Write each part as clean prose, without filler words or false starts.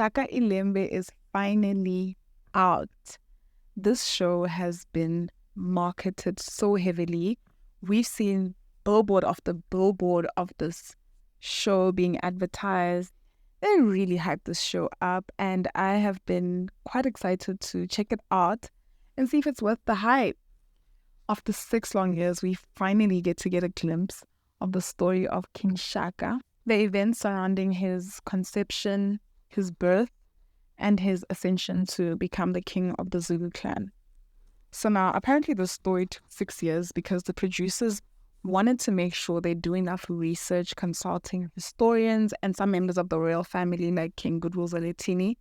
Shaka Ilembe is finally out. This show has been marketed so heavily. We've seen billboard after billboard of this show being advertised. They really hyped this show up, and I have been quite excited to check it out and see if it's worth the hype. After 6 long years, we finally get to get a glimpse of the story of King Shaka, the events surrounding his conception, his birth, and his ascension to become the king of the Zulu clan. So now, apparently the story took 6 years because the producers wanted to make sure they do enough research, consulting historians and some members of the royal family like King Goodwill Zwelithini.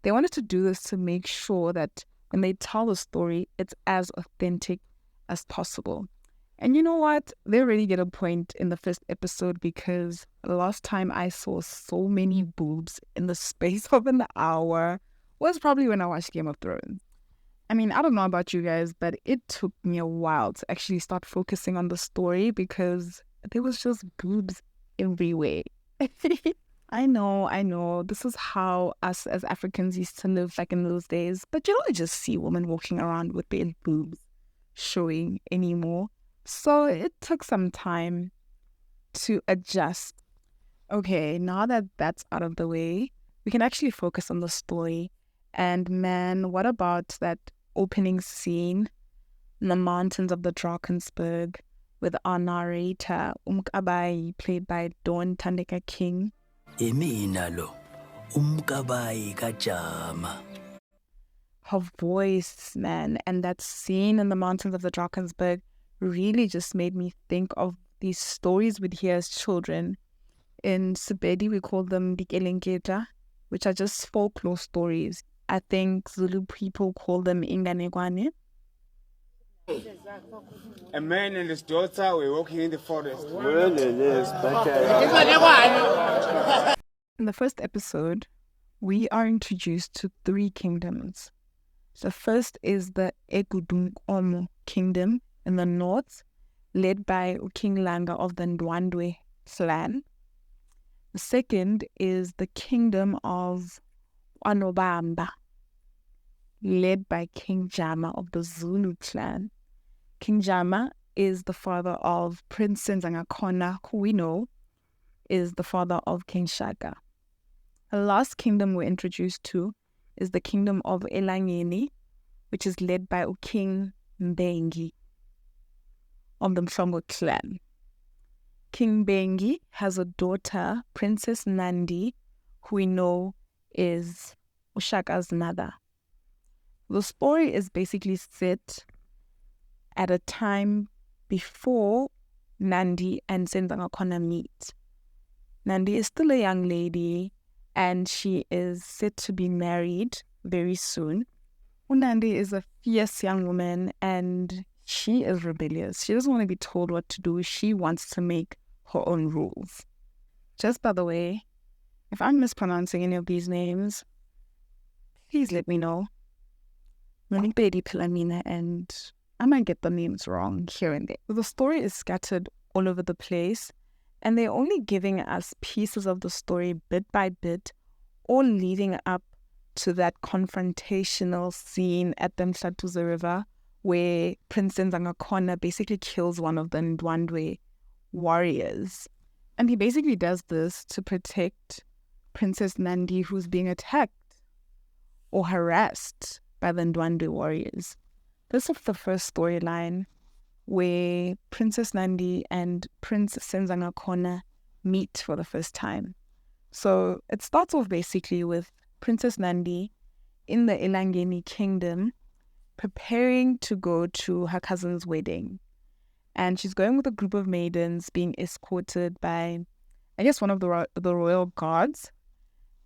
They wanted to do this to make sure that when they tell the story, it's as authentic as possible. And you know what? They already get a point in the first episode because the last time I saw so many boobs in the space of an hour was probably when I watched Game of Thrones. I mean, I don't know about you guys, but it took me a while to actually start focusing on the story because there was just boobs everywhere. I know. This is how us as Africans used to live back in those days. But you don't just see women walking around with their boobs showing anymore. So it took some time to adjust. Okay, now that that's out of the way, we can actually focus on the story. And man, what about that opening scene in the mountains of the Drakensberg with our narrator, Umkabayi, played by Dawn Tandeka King. Her voice, man, and that scene in the mountains of the Drakensberg really just made me think of these stories we'd hear as children. In Sepedi, we call them Dikelengeta, which are just folklore stories. I think Zulu people call them Inganekwane. A man and his daughter were walking in the forest. In the first episode, we are introduced to 3 kingdoms. The first is the Egudunkomo kingdom in the north, led by King Langa of the Ndwandwe clan. The second is the kingdom of Wanobamba, led by King Jama of the Zulu clan. King Jama is the father of Prince Senzangakona, who we know is the father of King Shaka. The last kingdom we're introduced to is the kingdom of Elangeni, which is led by King Mbengi of the Mhlongo clan. King Mbengi has a daughter, Princess Nandi, who we know is Ushaka's mother. The story is basically set at a time before Nandi and Senzangakona meet. Nandi is still a young lady and she is set to be married very soon. Nandi is a fierce young woman and she is rebellious. She doesn't want to be told what to do. She wants to make her own rules. Just by the way, if I'm mispronouncing any of these names, please let me know. Manipedi Pilamina, and I might get the names wrong here and there. The story is scattered all over the place, and they're only giving us pieces of the story bit by bit, all leading up to that confrontational scene at the Mhlatuze River where Prince Senzangakona basically kills one of the Ndwandwe warriors. And he basically does this to protect Princess Nandi, who's being attacked or harassed by the Ndwandwe warriors. This is the first storyline where Princess Nandi and Prince Senzangakona meet for the first time. So it starts off basically with Princess Nandi in the Elangeni kingdom preparing to go to her cousin's wedding. And she's going with a group of maidens being escorted by, I guess, one of the royal guards.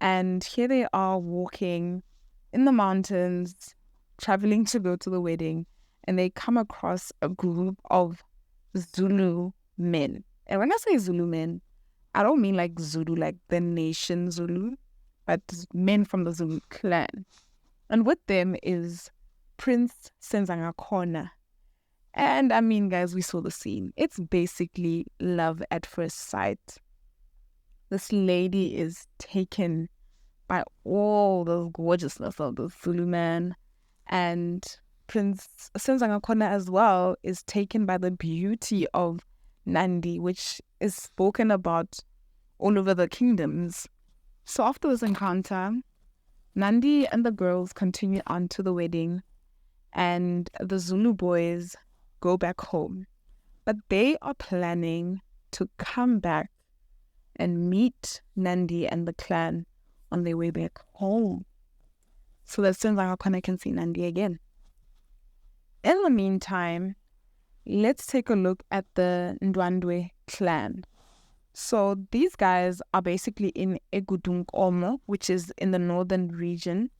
And here they are walking in the mountains, traveling to go to the wedding. And they come across a group of Zulu men. And when I say Zulu men, I don't mean like Zulu, like the nation Zulu, but men from the Zulu clan. And with them is Prince Senzangakona. And I mean, guys, we saw the scene. It's basically love at first sight. This lady is taken by all the gorgeousness of the Zulu man. And Prince Senzangakhona as well is taken by the beauty of Nandi, which is spoken about all over the kingdoms. So after this encounter, Nandi and the girls continue on to the wedding, and the Zulu boys go back home. But they are planning to come back and meet Nandi and the clan on their way back home, so that Senzangakhona can see Nandi again. In the meantime, let's take a look at the Ndwandwe clan. So these guys are basically in Egudunkomo, which is in the northern region,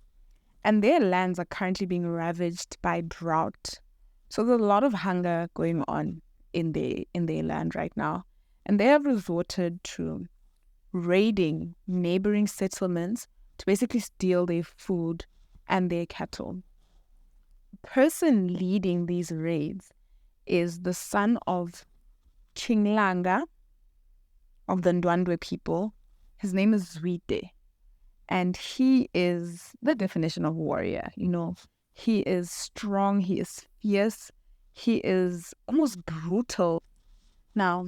and their lands are currently being ravaged by drought. So there's a lot of hunger going on in their land right now, and they have resorted to raiding neighboring settlements to basically steal their food and their cattle. The person leading these raids is the son of King Langa of the Ndwandwe people. His name is Zwide, and he is the definition of warrior. He is strong, he is fierce, he is almost brutal. Now,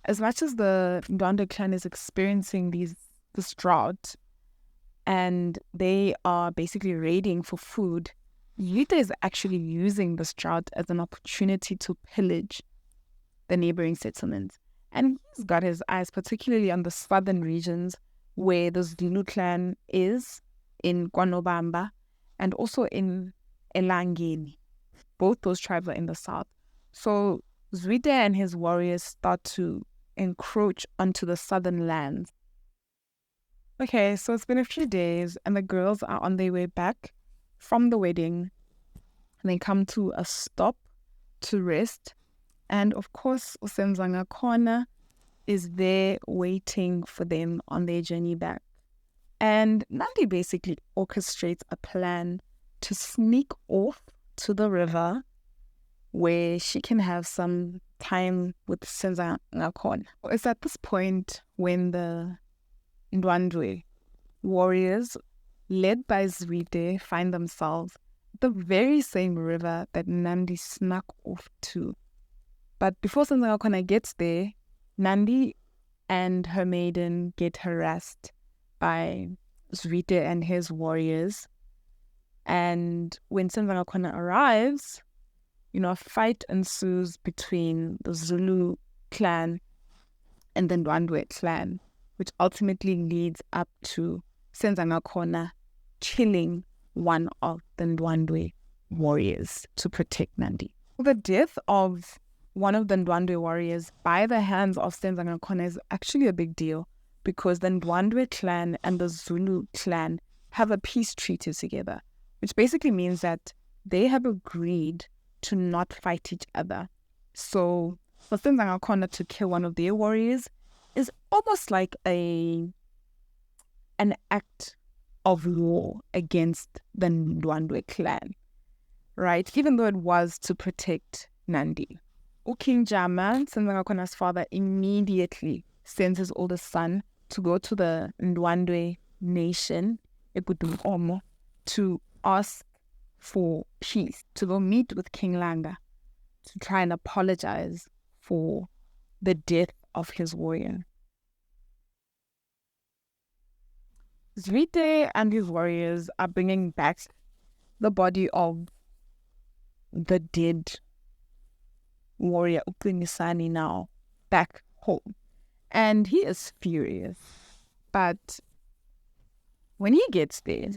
as much as the Ndwandwe clan is experiencing this drought, and they are basically raiding for food, Zwide is actually using this drought as an opportunity to pillage the neighboring settlements. And he's got his eyes particularly on the southern regions where the Zulu clan is, in KwaNobamba, and also in Elangeni. Both those tribes are in the south. So Zwide and his warriors start to encroach onto the southern lands. Okay, so it's been a few days and the girls are on their way back from the wedding. And they come to a stop to rest. And of course, Senzangakhona is there waiting for them on their journey back. And Nandi basically orchestrates a plan to sneak off to the river where she can have some time with Senzangakhona. It's at this point when the Ndwandwe warriors, led by Zwide, find themselves at the very same river that Nandi snuck off to. But before Senzangakhona gets there, Nandi and her maiden get harassed by Zwide and his warriors. And when Senzangakhona arrives, a fight ensues between the Zulu clan and the Ndwandwe clan, which ultimately leads up to Senzangakhona killing one of the Ndwandwe warriors to protect Nandi. The death of one of the Ndwandwe warriors by the hands of Senzangakhona is actually a big deal, because the Ndwandwe clan and the Zulu clan have a peace treaty together, which basically means that they have agreed to not fight each other. So for Senzangakhona to kill one of their warriors is almost like an act of war against the Ndwandwe clan, right? Even though it was to protect Nandi. King Jama, Senzangakhona's father, immediately sends his oldest son to go to the Ndwandwe nation, Egudunkomo, to ask for peace, to go meet with King Langa, to try and apologize for the death of his warrior. Zwide and his warriors are bringing back the body of the dead warrior Uqinisani now back home. And he is furious. But when he gets there,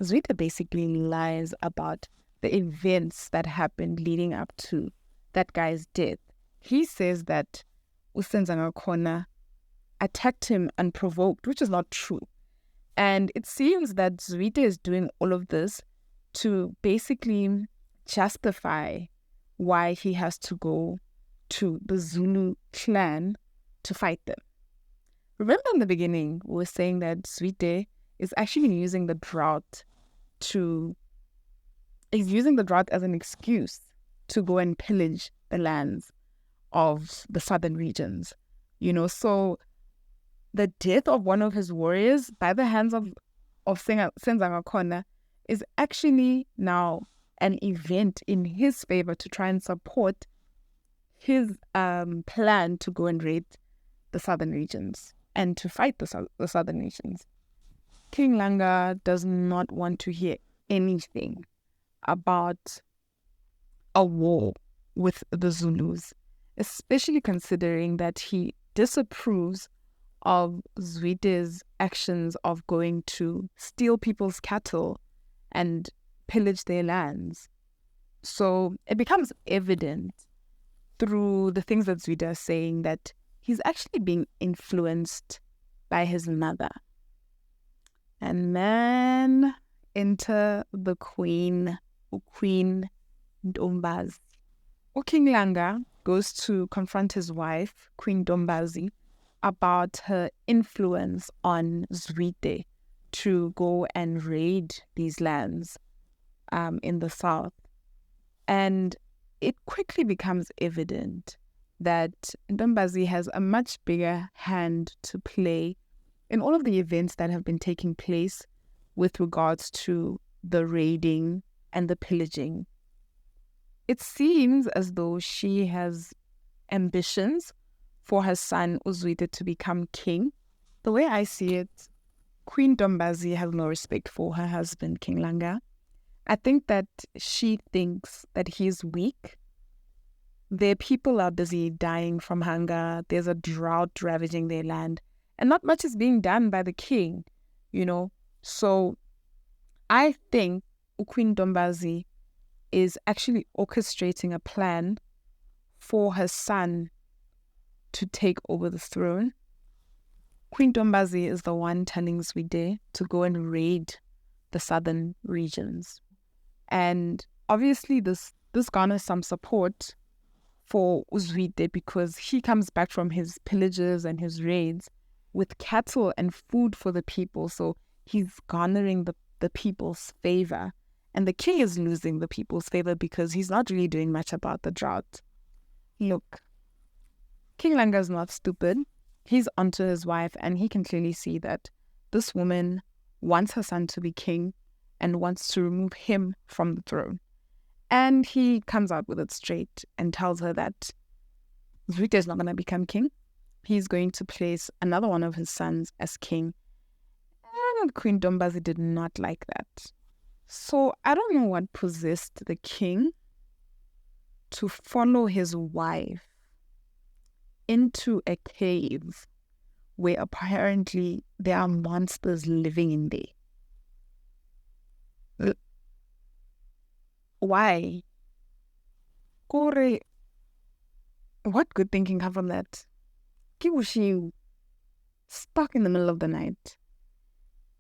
Zwide basically lies about the events that happened leading up to that guy's death. He says that Senzangakhona attacked him unprovoked, which is not true. And it seems that Zwide is doing all of this to basically justify why he has to go to the Zulu clan to fight them. Remember in the beginning, we were saying that Zwide is actually using the drought as an excuse to go and pillage the lands of the southern regions. So the death of one of his warriors by the hands of of Senzangakhona is actually now an event in his favor to try and support his plan to go and raid the southern regions and to fight the southern regions. King Langa does not want to hear anything about a war with the Zulus, especially considering that he disapproves of Zwite's actions of going to steal people's cattle and pillage their lands. So it becomes evident through the things that Zwide is saying that he's actually being influenced by his mother. And then enter the Queen Ntombazi. King Langa goes to confront his wife, Queen Ntombazi, about her influence on Zwide to go and raid these lands in the south. And it quickly becomes evident that Ntombazi has a much bigger hand to play in all of the events that have been taking place with regards to the raiding and the pillaging. It seems as though she has ambitions for her son Uzwide to become king. The way I see it, Queen Ntombazi has no respect for her husband, King Langa. I think that she thinks that he's weak. Their people are busy dying from hunger. There's a drought ravaging their land. And not much is being done by the king, So I think Queen Ntombazi is actually orchestrating a plan for her son to take over the throne. Queen Ntombazi is the one telling Zwide to go and raid the southern regions. And obviously this garners some support for Uzwide because he comes back from his pillages and his raids with cattle and food for the people. So he's garnering the people's favor. And the king is losing the people's favor because he's not really doing much about the drought. Look, King Langa is not stupid. He's onto his wife and he can clearly see that this woman wants her son to be king and wants to remove him from the throne. And he comes out with it straight and tells her that Zwide is not going to become king. He's going to place another one of his sons as king. And Queen Ntombazi did not like that. So I don't know what possessed the king to follow his wife into a cave where apparently there are monsters living in there. Why? Kore, what good thing can come from that? Kibushi stuck in the middle of the night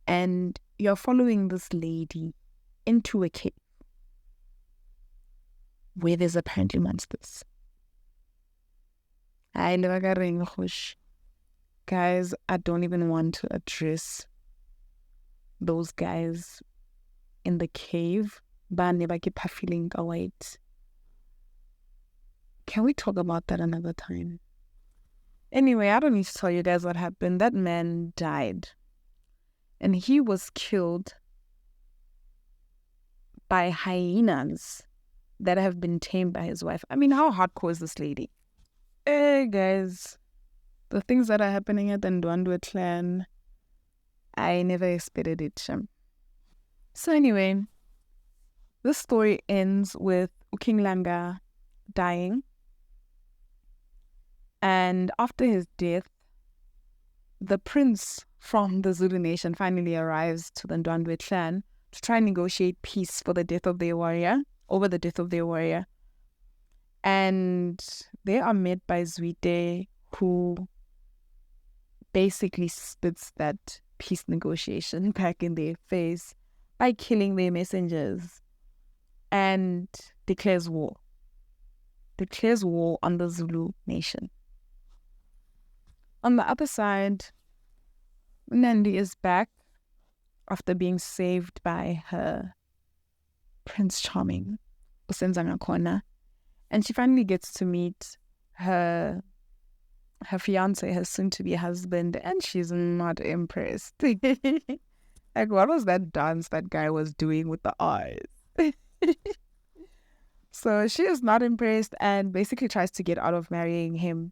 and you're following this lady into a cave where there's apparently monsters. Guys, I don't even want to address those guys in the cave. Wait. Can we talk about that another time? Anyway, I don't need to tell you guys what happened. That man died. And he was killed by hyenas that have been tamed by his wife. I mean, how hardcore is this lady? Hey, guys. The things that are happening at the Ndwandwe clan, I never expected it. So anyway, this story ends with King Langa dying. And after his death, the prince from the Zulu nation finally arrives to the Ndwandwe clan to try and negotiate peace for the death of their warrior, over the death of their warrior. And they are met by Zwide, who basically spits that peace negotiation back in their face by killing their messengers and declares war. Declares war on the Zulu nation. On the other side, Nandi is back after being saved by her Prince Charming, Usenzangakhona, and she finally gets to meet her fiance, her soon-to-be husband, and she's not impressed. Like, what was that dance that guy was doing with the eyes? So she is not impressed and basically tries to get out of marrying him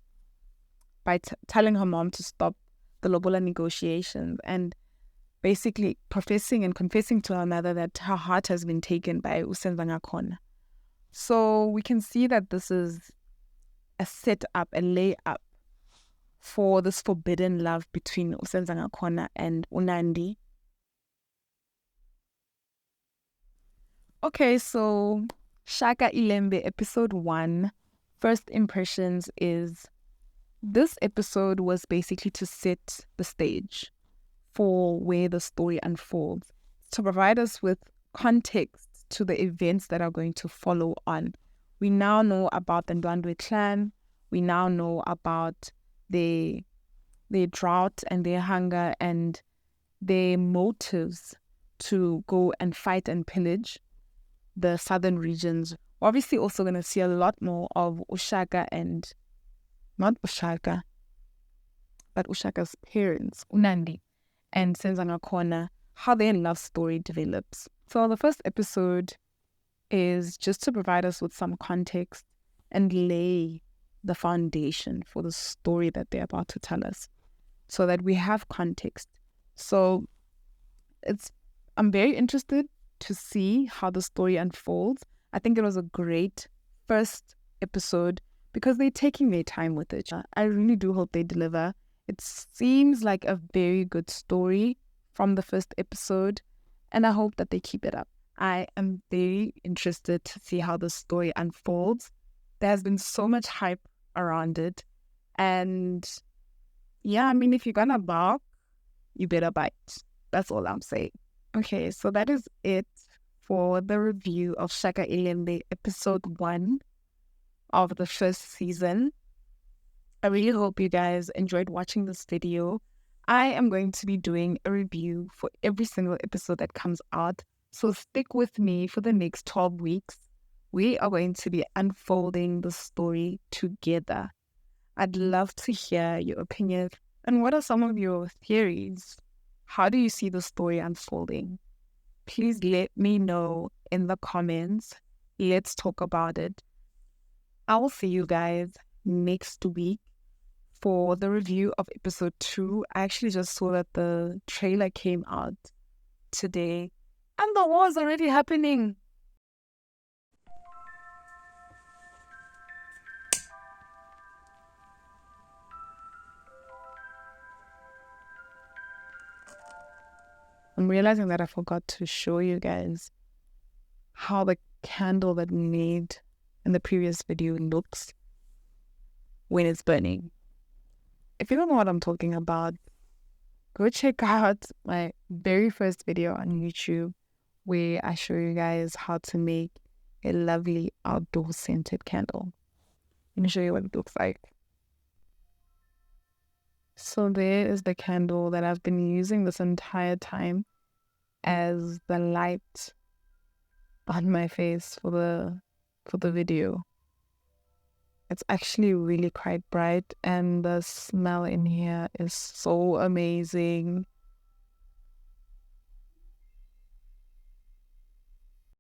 by telling her mom to stop the lobola negotiations and basically professing and confessing to her mother that her heart has been taken by Usenzangakhona. So we can see that this is a setup, a layup for this forbidden love between Usenzangakhona and Unandi. Okay, so Shaka Ilembe, episode 1, first impressions is this episode was basically to set the stage for where the story unfolds, to provide us with context to the events that are going to follow on. We now know about the Ndwandwe clan. We now know about their drought and their hunger and their motives to go and fight and pillage the southern regions. We're obviously also going to see a lot more of Ushaka and, not Ushaka, but Ushaka's parents, Unandi and Senzangakhona, how their love story develops. So the first episode is just to provide us with some context and lay the foundation for the story that they're about to tell us so that we have context. So I'm very interested to see how the story unfolds. I think it was a great first episode because they're taking their time with it. I really do hope they deliver. It seems like a very good story from the first episode, and I hope that they keep it up. I am very interested to see how the story unfolds. There has been so much hype around it, and yeah, I mean, if you're gonna bark, you better bite. That's all I'm saying. Okay, so that is it for the review of Shaka Ilembe episode 1 of the first season. I really hope you guys enjoyed watching this video. I am going to be doing a review for every single episode that comes out. So stick with me for the next 12 weeks. We are going to be unfolding the story together. I'd love to hear your opinions. And what are some of your theories? How do you see the story unfolding? Please let me know in the comments. Let's talk about it. I will see you guys next week for the review of episode 2. I actually just saw that the trailer came out today and the war's already happening. I'm realizing that I forgot to show you guys how the candle that we made in the previous video looks when it's burning. If you don't know what I'm talking about, go check out my very first video on YouTube where I show you guys how to make a lovely outdoor scented candle. Let me show you what it looks like. So there is the candle that I've been using this entire time as the light on my face for the video. It's actually really quite bright and the smell in here is so amazing.